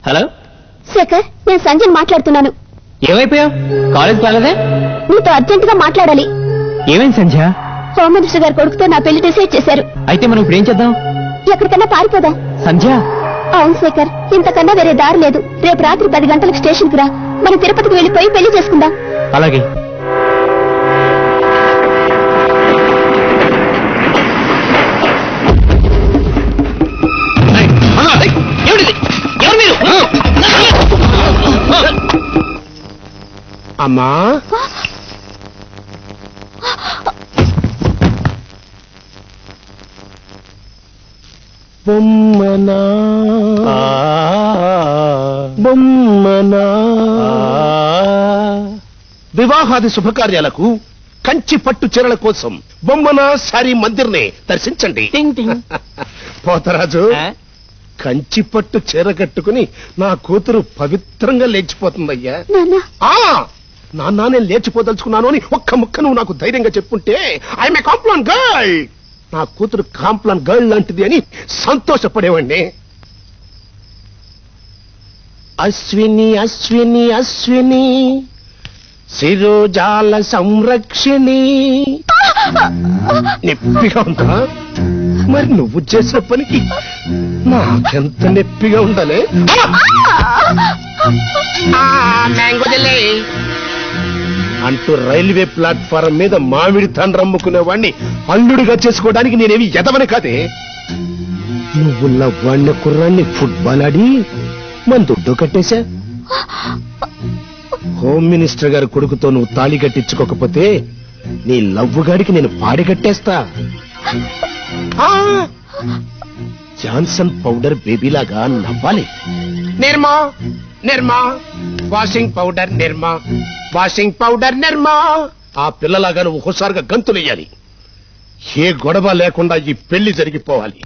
Hello Shekhar, నేను సంజయ్ మాట్లాడుతున్నాను. ఏమైపోయావు? College కాలేదే? నీతో అర్జెంట్ గా మాట్లాడాలి. ఏమైంది సంధ్య? హోమ్ మినిస్టర్ గారి కొడుకుతో నా పెళ్లి డిసైడ్ చేశారు. అయితే మనం ఇప్పుడు ఏం చేద్దాం? ఎక్కడికన్నా పారిపోదా? సంధ్య, అవును శేఖర్, ఇంతకన్నా వేరే దారి లేదు. రేపు రాత్రి 10 గంటలకు స్టేషన్ కు రా. మనం తిరుపతికి వెళ్లిపోయి పెళ్లి చేసుకుందాం. అలాగే. అమ్మా, బొమ్మనా బొమ్మనా. వివాహాది శుభకార్యాలకు కంచి పట్టు చీరల కోసం బొమ్మనా సారీ మందిర్ని దర్శించండి. పోతరాజు, కంచి పట్టు చీర కట్టుకుని నా కూతురు పవిత్రంగా లేచిపోతుందయ్యా. నాన్న, నేను లేచిపోదలుచుకున్నాను అని ఒక్క ముక్క నువ్వు నాకు ధైర్యంగా చెప్పుంటే ఐఎమ్ ఏ కాంప్లాన్ గర్ల్, నా కూతురు కాంప్లాన్ గర్ల్ లాంటిది అని సంతోషపడేవాడిని. అశ్విని అశ్విని అశ్విని శిరోజాల సంరక్షిణి. నొప్పిగా ఉందా? మరి నువ్వు చేసిన పనికి నాకెంత నొప్పిగా ఉండాలి. అంటూ రైల్వే ప్లాట్ఫారం మీద మామిడి తండ్రమ్ముకునేవాణ్ణి అల్లుడిగా చేసుకోవడానికి నేనేమి ఎదవని కాదే. నువ్వున్న వాణ్ణి కుర్రాన్ని ఫుట్బాల్ ఆడి మన దుడ్డు కట్టేశా. హోమ్ మినిస్టర్ గారి కొడుకుతో నువ్వు తాళి కట్టించుకోకపోతే నీ లవ్వుగాడికి నేను పాడి కట్టేస్తా. జాన్సన్ పౌడర్ బేబీలాగా నవ్వాలి. నిర్మా నిర్మా వాషింగ్ పౌడర్ నిర్మా, వాషింగ్ పౌడర్ నిర్మా. ఆ పిల్లలాగా నువ్వు హుషారుగా గంతులెయ్యాలి. ఏ గొడవ లేకుండా ఈ పెళ్లి జరిగిపోవాలి.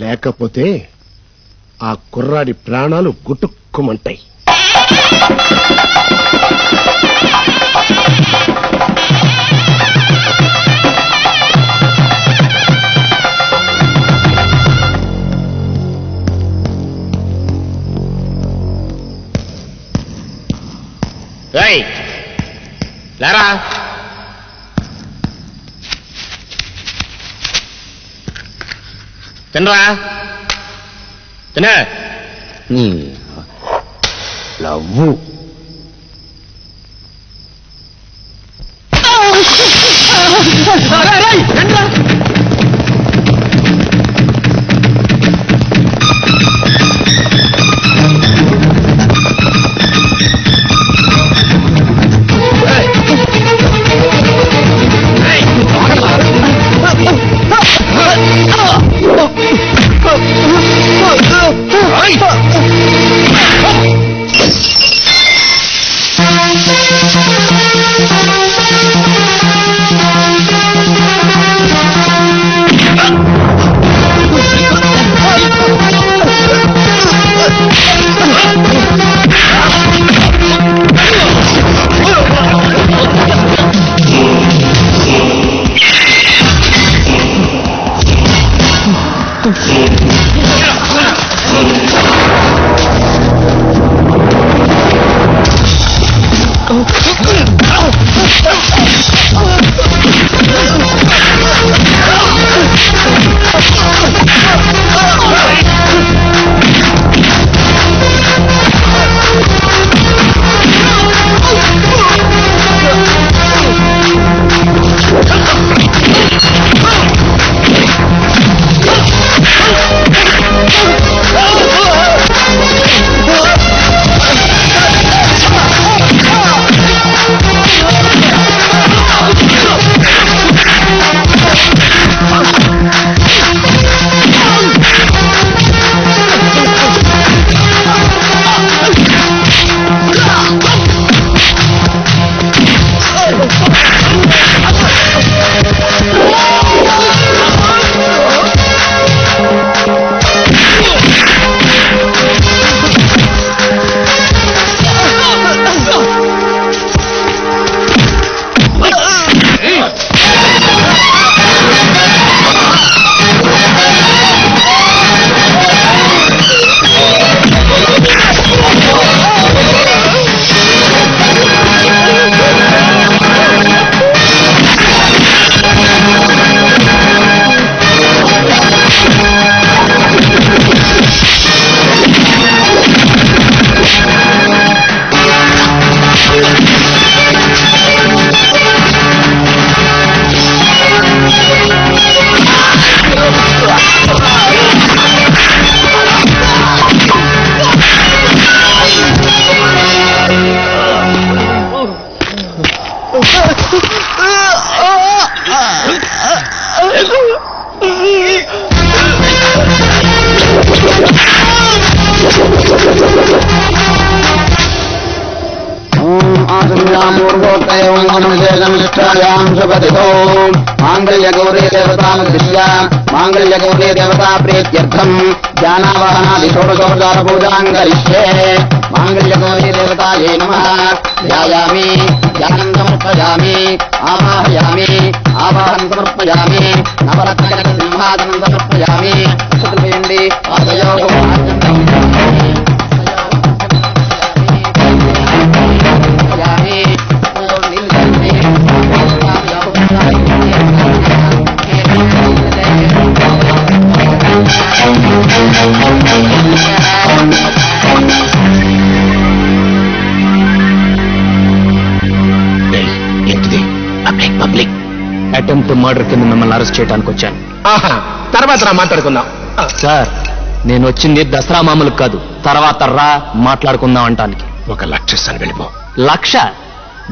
లేకపోతే ఆ కుర్రాడి ప్రాణాలు గుటుక్కుమంటాయి. లేరా, తినరా, తిన. Love Oh! ज्येष्ठायाम् शुभतिथौ माङ्गल्यगौरी देवतानुद्दिश्य माङ्गल्यगौरी देवता प्रीत्यर्थम् ध्यानावाहनादि षोडशोपचारपूजाम् करिष्ये माङ्गल्यगौरी देवतायै नमः ध्यायामि ध्यानम् समर्पयामि आवाहयामि आवाहनम् समर्पयामि नवरत्नकनकसिंहासनम् समर्पयामि चतुर्वेण्डि पादयोः పబ్లిక్ అటెంప్ట్ మర్డర్ కింద మిమ్మల్ని అరెస్ట్ చేయడానికి వచ్చాను. తర్వాత మాట్లాడుకుందాం. సార్ నేను వచ్చింది దసరా మామూలు కాదు, తర్వాత రా మాట్లాడుకుందాం అంటానికి. 1 లక్ష ఇస్తాను, వెళ్ళిపో. 1,00,000?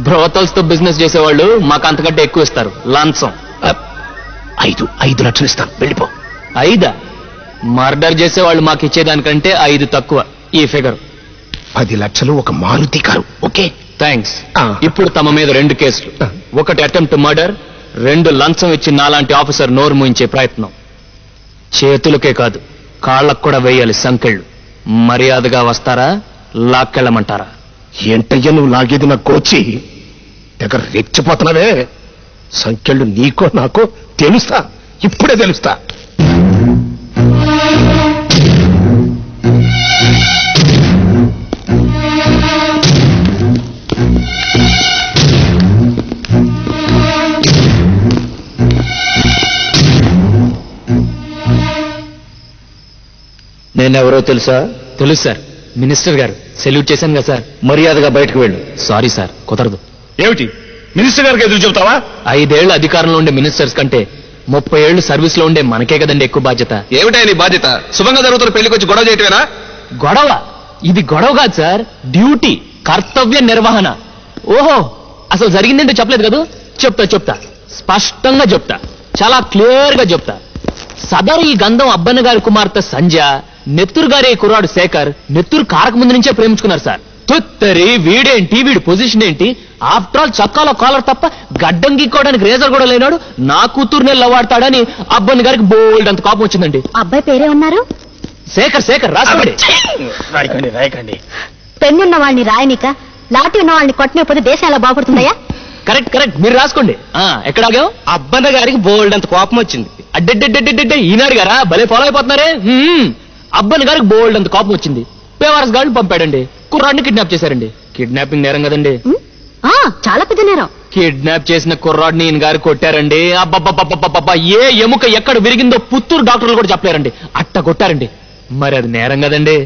బ్రోతల్స్ తో బిజినెస్ చేసేవాళ్ళు మాకు అంతకంటే ఎక్కువ ఇస్తారు లంచం. 5 లక్షలు ఇస్తాను, వెళ్ళిపో. 5? మర్డర్ చేసేవాళ్ళు మాకు ఇచ్చేదానికంటే 5 తక్కువ ఈ ఫిగర్. 10 లక్షలు ఒక మారుతి కారు. Okay, thanks. ఇప్పుడు తమ మీద 2 కేసులు. 1 అటెంప్ట్ మర్డర్, 2 లంచం ఇచ్చి నాలాంటి ఆఫీసర్ నోరు మూయించే ప్రయత్నం. చేతులకే కాదు కాళ్ళకు కూడా వేయాలి సంకెళ్ళు. మర్యాదగా వస్తారా లాక్కెళ్ళమంటారా? ఏంటయ్యా నువ్వు లాగేది? నా కోచి దగ్గర రెచ్చిపోతున్నావే. సంఖ్యలు నీకో నాకో తెలుస్తా, ఇప్పుడే తెలుస్తా. నేనెవరో తెలుసా? తెలుసు సార్, మినిస్టర్ గారు. సెల్యూట్ చేశాను కదా సార్. మర్యాదగా బయటకు వెళ్ళు. సారీ సార్, కుదరదు. ఏమిటి మినిస్టర్ గారికి ఎదురు చెబుతావా? 5 ఏళ్లు అధికారంలో ఉండే మినిస్టర్స్ కంటే 30 ఏళ్లు సర్వీస్ లో ఉండే మనకే కదండి ఎక్కువ బాధ్యత. ఏమిటా నీ బాధ్యత? శుభంగా జరుగుతున్న పెళ్లికి వచ్చి గొడవ చేయటమేనా? గొడవ? ఇది గొడవ కాదు సార్, డ్యూటీ, కర్తవ్య నిర్వహణ. ఓహో, అసలు జరిగిందంటే చెప్పలేదు కదా. చెప్తా స్పష్టంగా చెప్తా, చాలా క్లియర్ గా చెప్తా. సదరు ఈ గంధం అబ్బన్న గారి కుమార్తె సంధ్య, నెత్తూరు గారి కుర్రాడు శేఖర్ నెత్తూరు కారక ముందు నుంచే ప్రేమించుకున్నారు సార్. తుత్తరి వీడేంటి, వీడి పొజిషన్ ఏంటి? ఆఫ్టర్ ఆల్ చక్కాలో కాలర్ తప్ప గడ్డం గీక్కోవడానికి రేజర్ కూడా లేనాడు నా కూతుర్నే లవాడతాడని అబ్బన్న గారికి బోల్డ్ అంత కోపం వచ్చిందండి. అబ్బాయి పేరే ఉన్నారు? శేఖర్ రాసుకోండి. రాయకండి. పెన్నున్న వాడిని రాయనిక, లాటి ఉన్న వాడిని కొట్టనిపోతే దేశం ఎలా బాగుపడుతుందయ్యా? కరెక్ట్, మీరు రాసుకోండి. ఎక్కడాగా అబ్బన్న గారికి బోల్డ్ అంత కోపం వచ్చింది. అడ్డెడ్డెడ్డెడ్డెడ్డె ఈనాడు గారా భలే ఫాలో అయిపోతున్నారే. అబ్బన్న గారికి బోల్డ్ అంత కోపం వచ్చింది. పేవారస్ గారిని పంపాడండి, కుర్రాడిని కిడ్నాప్ చేశారండి. కిడ్నాపింగ్ నేరం కదండి? చాలా పెద్ద నేరం. కిడ్నాప్ చేసిన కుర్రాడిని ఈయన గారు కొట్టారండి. అబ్బబ్బబ్బబ్బబ్బబ్బా, ఏ ఎముక ఎక్కడ విరిగిందో పుత్తూరు డాక్టర్లు కూడా చెప్పలేరండి, అట్ట కొట్టారండి. మరి అది నేరం కదండి?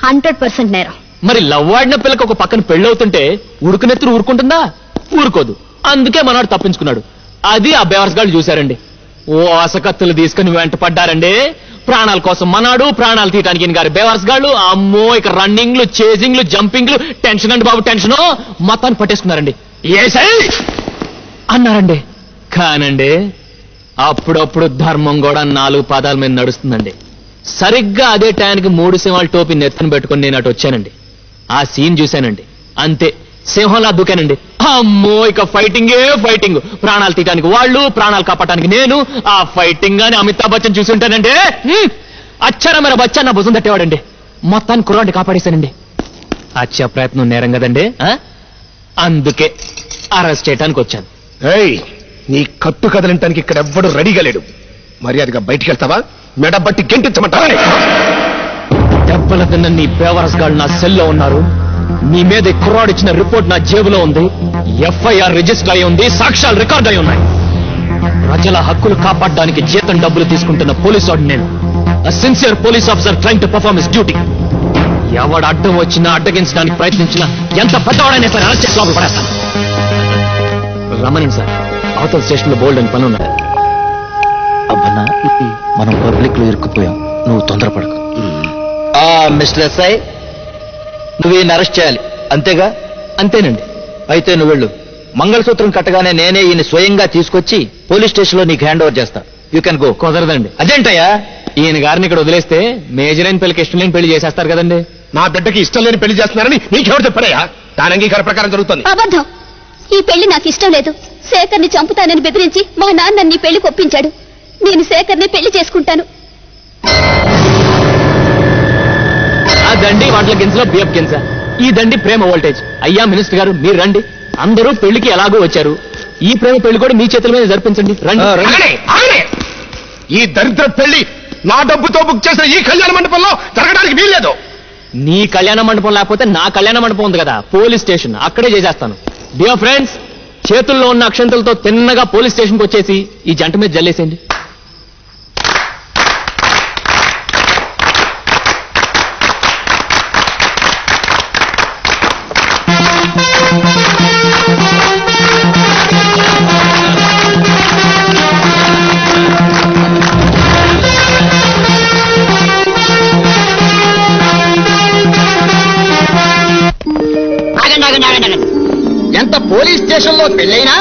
100% నేరం. మరి లవ్వాడిన పిల్లకి ఒక పక్కన పెళ్ళవుతుంటే ఉడుకునెత్తురు ఊరుకుంటుందా? ఊరుకోదు. అందుకే మనవాడు తప్పించుకున్నాడు. అది ఆ బేవర్స్ గాళ్ళు చూశారండి. ఓ అసకత్తులు తీసుకుని వెంట పడ్డారండి. ప్రాణాల కోసం మనాడు, ప్రాణాలు తీయటానికి ఈయన గారి బేవర్స్ గాళ్ళు. అమ్మో, ఇక రన్నింగ్లు, చేజింగ్లు, జంపింగ్లు, టెన్షన్ అండి బాబు, టెన్షన్. మొత్తాన్ని పట్టేసుకున్నారండి. ఏసై అన్నారండి. కానండి అప్పుడప్పుడు ధర్మం కూడా 4 పాదాల మీద నడుస్తుందండి. సరిగ్గా అదే టైంకి 3 సింహాల టోపీ నెత్తను పెట్టుకుని నేను అటు వచ్చానండి. ఆ సీన్ చూశానండి, అంతే సింహంలా దూకానండి. అమ్మో, ఇక ఫైటింగ్. ప్రాణాలు తీయటానికి వాళ్ళు, ప్రాణాలు కాపాడటానికి నేను. ఆ ఫైటింగ్ గాని అమితాబ్ బచ్చన్ చూసుంటానండి. అచ్చరమైన బచ్చన్ నా భుజం తట్టేవాడండి. మొత్తాన్ని కుర్రాడిని కాపాడేశానండి. హత్య ప్రయత్నం నేరం కదండి? అందుకే అరెస్ట్ చేయడానికి వచ్చాను. నీ కట్టు కదలింటానికి ఇక్కడ ఎవ్వడు రెడీగా లేడు. మర్యాదగా బయటికి వెళ్తావా? మెడబట్టి గెంటించమంటావా? దెబ్బల తిన్న నీ బేవరస్ గాళ్ళు నా సెల్లో ఉన్నారు. నీ మీద కుర్రాడిచ్చిన రిపోర్ట్ నా జేబులో ఉంది. ఎఫ్ఐఆర్ రిజిస్టర్ అయి ఉంది, సాక్ష్యాలు రికార్డ్ అయి ఉన్నాయి. ప్రజల హక్కులు కాపాడడానికి జీతం డబ్బులు తీసుకుంటున్న పోలీసు వాడిని నేను. Sincere police officer trying to perform his duty. ఎవడు అడ్డం వచ్చినా, అడ్డగించడానికి ప్రయత్నించినా, ఎంత పెద్దవాడైనా సరే అరెస్ట్ చేసి లోపల పడేస్తాను. రమణన్ సార్, అవతల స్టేషన్ లో బోల్డ్ అని పని ఉన్నది. అబ్బన్నా, మనం పబ్లిక్ లో ఇరుక్కుపోయాం, నువ్వు తొందరపడకు. మిస్టర్ ఎస్ఐ, నువ్వు ఈయన అరెస్ట్ చేయాలి, అంతేగా? అంతేనండి. అయితే నువ్వు వెళ్ళు. మంగళసూత్రం కట్టగానే నేనే ఈయన స్వయంగా తీసుకొచ్చి పోలీస్ స్టేషన్ లో నీకు హ్యాండ్ ఓవర్ చేస్తా. You can go. కుదరదండి. అదేంటయ్యా? ఈయన గారిని ఇక్కడ వదిలేస్తే మేజర్ అయిన పెళ్లికి ఇష్టం లేని పెళ్లి చేసేస్తారు కదండి. నా బిడ్డకి ఇష్టం లేని పెళ్లి చేస్తున్నారని నీకెవరు చెప్పారయ్యా? దాని అంగీకార ప్రకారం జరుగుతుంది. అబద్ధం. ఈ పెళ్లి నాకు ఇష్టం లేదు. శేఖర్ని చంపుతానని బెదిరించి మా నాన్న నీ పెళ్లి ఒప్పించాడు. నేను శేఖర్ని పెళ్లి చేసుకుంటాను. ఆ దండి వాటిల గింజలో బియ్యపు గింజ, ఈ దండి ప్రేమ వోల్టేజ్. అయ్యా మినిస్టర్ గారు, మీరు రండి. అందరూ పెళ్లికి ఎలాగో వచ్చారు, ఈ ప్రేమ పెళ్లి కూడా మీ చేతుల మీద జరిపించండి. రండి. ఈ దరిద్ర పెళ్లి నా డబ్బుతో బుక్ చేసిన ఈ కళ్యాణ మండపంలో జరగడానికి వీల్లేదు. నీ కళ్యాణ మండపం లేకపోతే నా కళ్యాణ మండపం ఉంది కదా, పోలీస్ స్టేషన్, అక్కడే చేసేస్తాను. డియర్ ఫ్రెండ్స్, చేతుల్లో ఉన్న అక్షంతలతో తిన్నగా పోలీస్ స్టేషన్కి వచ్చేసి ఈ జంట మీద జల్లేసేయండి. ఎంత పోలీస్ స్టేషన్ లో పెళ్ళైనా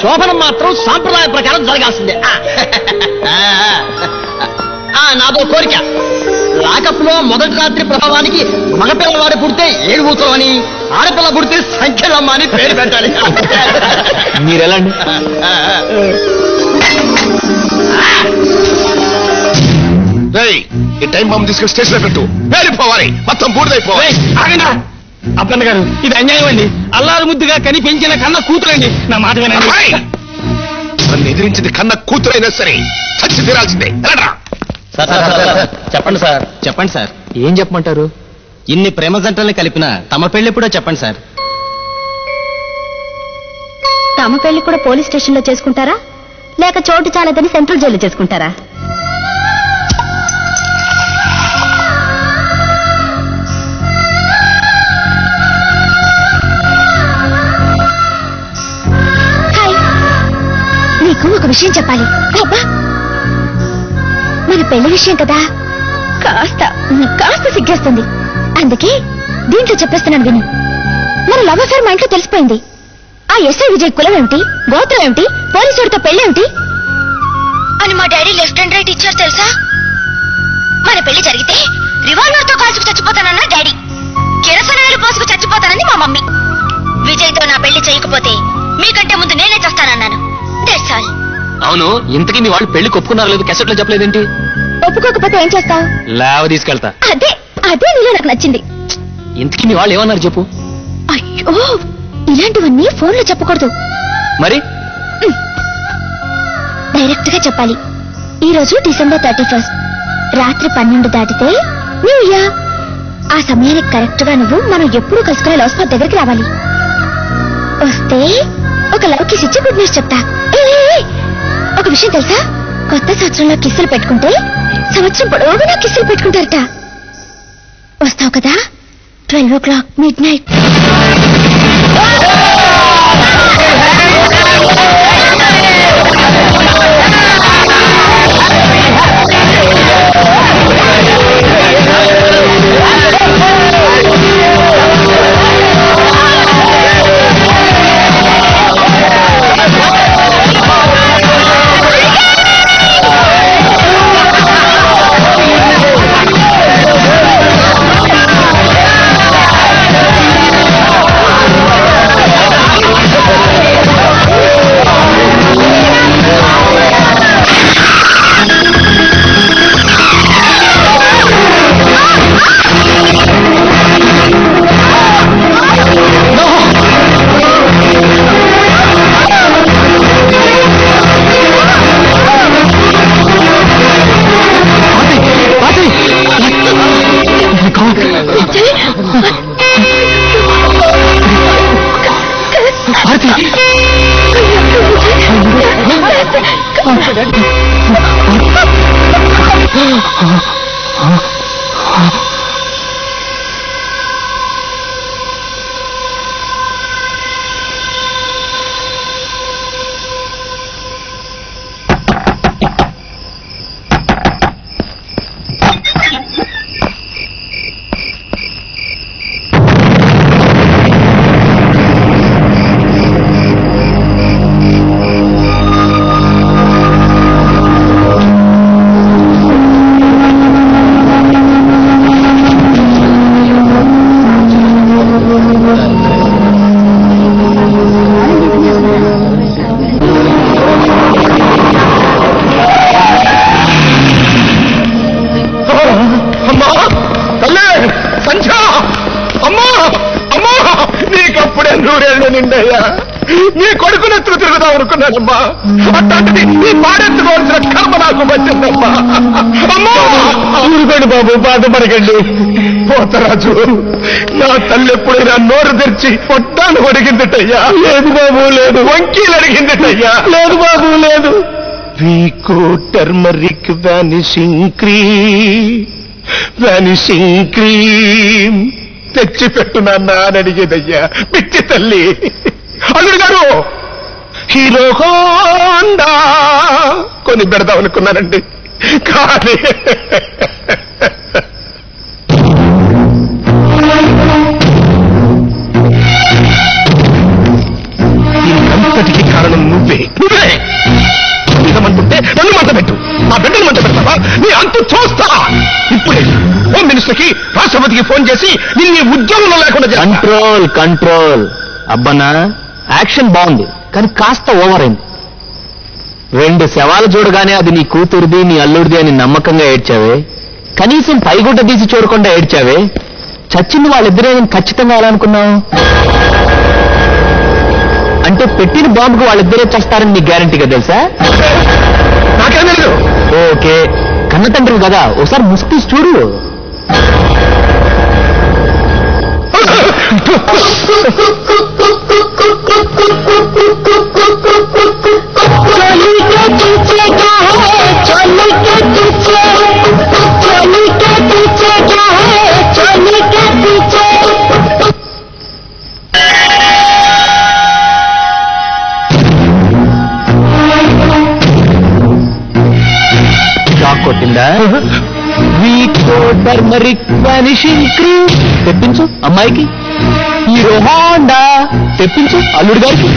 శోభనం మాత్రం సాంప్రదాయ ప్రకారం జరగాల్సిందే. నాదో కోరిక, లాకప్ లో మొదటి రాత్రి ప్రభావానికి మగపిల్లవాడు పుడితే 7 ఊతలు అని, ఆడపిల్ల పుడితే సంఖ్యలమ్మ అని పేరు పెట్టాలి. మీరెళ్ళండి. ఈ టైం బాంబు తీసుకుని స్టేషన్ లో పెట్టు. వెళ్ళిపోవాలి, మొత్తం బూడిదైపోవాలి. ఆగండి అప్పన్న గారు, ఇది అన్యాయం అండి. అల్లారు ముద్దుగా కని పెంచిన కన్న కూతురండి. నా మాట వినండి. నన్ను ఎదిరించింది కన్న కూతురైనా సరే చచ్చి తీరాల్సిందే. చెప్పండి సార్, చెప్పండి సార్. ఏం చెప్పమంటారు? ఇన్ని ప్రేమ జంటల్ని కలిపిన తమ పెళ్లెప్పుడో చెప్పండి సార్. తమ పెళ్లి కూడా పోలీస్ స్టేషన్ లో చేసుకుంటారా, లేక చోటు చాలదని సెంట్రల్ జైలు చేసుకుంటారా? నీకు ఒక విషయం చెప్పాలి. అబ్బా, మన పెళ్లి విషయం కదా, కాస్త సిగ్గేస్తుంది. అందుకే దీంట్లో చెప్పేస్తున్నాను విను. మన లవ్ అఫేర్ మా ఇంట్లో తెలిసిపోయింది. ఆ ఎస్ఐ విజయ్ కులం ఏమిటి, గోత్రం ఏమిటి, పోలీసుడితో పెళ్ళేమిటి అని మా డాడీ లెఫ్ట్ అండ్ రైట్ ఇచ్చారు తెలుసా. మన పెళ్లి జరిగితే రివాల్వర్ తో కాల్చుకు చచ్చిపోతానన్నా డాడీ, కిరసనాయలు పోసుకు చచ్చిపోతానని మా మమ్మీ. విజయ్తో నా పెళ్లి చేయకపోతే మీకంటే ముందు నేనే చేస్తానన్నాను. అవును, ఇంతకీ మీ వాళ్ళు పెళ్లి ఒప్పుకున్నారు లేదు, క్యాసెట్లో చెప్పలేదేంటి? ఒప్పుకోకపోతే ఏం చేస్తావు? లేవ తీసుకెళ్తా. అదే నీలో నాకు నచ్చింది. ఇంతకీ మీ వాళ్ళు ఏమన్నారు చెప్పు. అయ్యో, ఇలాంటివన్నీ ఫోన్ లో చెప్పకూడదు. మరి డైరెక్ట్ గా చెప్పాలి. ఈ రోజు December 31 రాత్రి 12 దాటితే న్యూ ఇయర్. ఆ సమయానికి కరెక్ట్ గా నువ్వు మనం ఎప్పుడూ కలుసుకునే లవ్ స్పాట్ దగ్గరికి రావాలి. వస్తే ఒక లవ్ కిస్ ఇచ్చి గుడ్ న్యూస్ చెప్తా. ఒక విషయం తెలుసా, కొత్త సంవత్సరంలో కిస్సులు పెట్టుకుంటే సంవత్సరం పొడవునా కిస్సులు పెట్టుకుంటారట. వస్తావు కదా 12 o'clock midnight. జరిగింది అయ్యా. నీ కొడుకునెత్తుకు తిరుగుదాం అనుకున్నానమ్మా. అట్లాంటిది నీ పాడెత్తుకోవాల్సిన కర్మ నాకు వచ్చిందమ్మా. అమ్మా ఊరుకోండి బాబు, బాధపడకండి. పోతరాజు, నా తల్లి ఎప్పుడైనా నోరు తెరిచి పొట్టాను అడిగిందిటయ్యా. లేదు బాబు లేదు. వంకీలు అడిగిందిటయ్యా. లేదు బాబు లేదు. వీకో టర్మరిక్ వ్యానిషింగ్ క్రీమ్ తెచ్చి పెట్టు నాన్న అని అడిగేదయ్యా. పిచ్చి తల్లి. అల్లుడు గారు, హీరో హోండా కొని పెడదాం అనుకున్నానండి, కానీ దీనంతటికి కారణం నువ్వే. నిజమంటుంటే నన్ను మంట పెట్టు, నా బిడ్డను మంట పెడతావా? నీ అంతు చూస్తా. ఇప్పుడే హోమ్ మినిస్టర్కి, రాష్ట్రపతికి ఫోన్ చేసి నిన్ను ఉద్యోగంలో లేకుండా కంట్రోల్ కంట్రోల్. అబ్బనా, యాక్షన్ బాగుంది కానీ కాస్త ఓవర్ అయింది. 2 శవాలు చూడగానే అది నీ కూతురుది నీ అల్లుడిది అని నమ్మకంగా ఏడ్చావే. కనీసం పైగుడ్డ తీసి చూడకుండా ఏడ్చావే. చచ్చింది వాళ్ళిద్దరే ఖచ్చితంగా ఎలా అనుకున్నావు? అంటే పెట్టిన బాంబుకు వాళ్ళిద్దరే చేస్తారని నీ గ్యారంటీగా తెలుసా? నాకేం తెలియదు. ఓకే, కన్న తండ్రి కదా, ఒకసారి ముసుగు తీసి చూడు. షాక్ కొట్టిందా? వీకో టర్మరిక్ వానిషింగ్ క్రీమ్ తెప్పించు అమ్మాయికి. హీరో హోండా తెప్పించు అల్లుడి గారికి.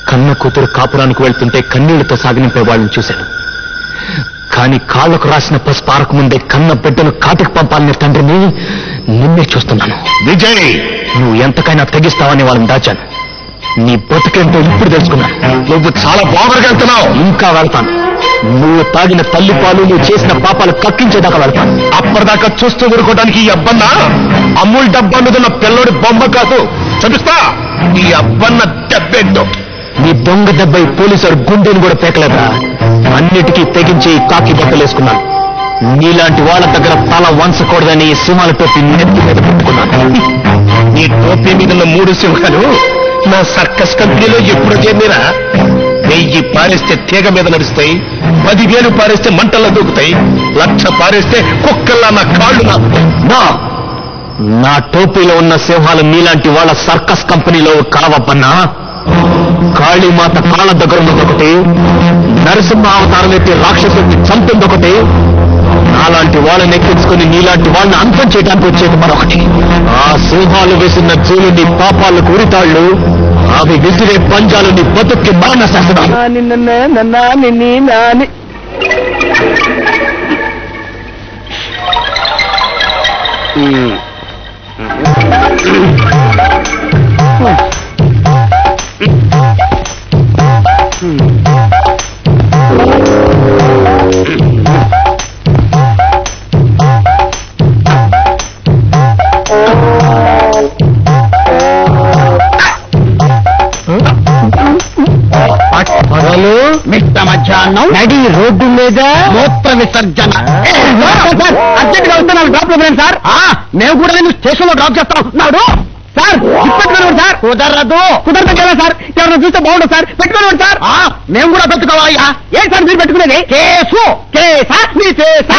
కన్న కూతురు కాపురానికి వెళ్తుంటే కన్నీళ్లతో సాగనింపే వాళ్ళని చూశాను, కానీ కాళ్లకు రాసిన పసుపారకు ముందే కన్న బిడ్డను కాటికి పంపాలనే తండ్రిని నిన్నే చూస్తున్నాను. విజయ్, నువ్వు ఎంతకైనా తెగిస్తావని వాళ్ళని దాచాను. నీ బతుకేంటో ఇప్పుడు తెలుసుకున్నాను. నువ్వు చాలా బాగా వెళ్తున్నావు. ఇంకా వెళ్తాను. నువ్వు తాగిన తల్లి పాలు, నువ్వు చేసిన పాపాలు కక్కించేదాకా వెళ్తాను. అప్పటిదాకా చూస్తూ ఊరుకోవడానికి ఈ అబ్బన్న అమూల్ డబ్బా మీద ఉన్న పిల్లోడి బొమ్మ కాదు. చూపిస్తా ఈ అబ్బన్న దెబ్బేంటో. నీ దొంగ దెబ్బ ఈ పోలీసు గుండెని కూడా పేకలేదా? అన్నిటికీ తెగించి కాకి బట్టలేసుకున్నాను. నీలాంటి వాళ్ళ దగ్గర తల వంచకూడదని సింహాల టోపీ నెత్తి మీద పెట్టుకున్నాను. నీ టోపీ మీద ఉన్న 3 సింహాలు నా సర్కస్ కంపెనీలో ఎప్పుడు చేరిరా? 1000 పారేస్తే తీగ మీద నడుస్తాయి, 10,000 పారేస్తే మంటల్లో దూకుతాయి, 1,00,000 పారేస్తే కుక్కల్లా నా కాళ్ళు నా టోపీలో ఉన్న సింహాలు నీలాంటి వాళ్ళ సర్కస్ కంపెనీలో కావబ్బన్నా. కాళీమాత కాళ్ళ దగ్గర ఉన్నదొకటి, నరసింహ అవతారం ఎత్తి రాక్షసుడిని చంపిందొకటి, నాలాంటి వాళ్ళని ఎక్కించుకుని నీలాంటి వాళ్ళని అంతం చేయడానికి వచ్చేది మరొకటి. ఆ సింహాలు వేసిన జూలు నీ పాపాలకు ఉరితాళ్లు, అవి విసిరే పంజాలు నీ బతుక్కి మరణ శాసనాలు. మిట్ట మధ్యాహ్నం నడి రోడ్డు మీద మూత్ర విసర్జన. అర్జెంట్ గా వస్తున్నాను, డ్రాప్ లో సార్. మేము కూడా నేను స్టేషన్ లో డ్రాప్ చేస్తాం నాడు సార్. పెట్టుకోండి సార్. కుదరదు కదా సార్, ఎవరైనా చూస్తే బాగుండదు సార్. పెట్టుకోండి సార్. మేము కూడా పెట్టుకోవాలయ్యా. ఏంటి సార్ మీరు పెట్టుకునేది? కేసు కేసా మీ కేసా?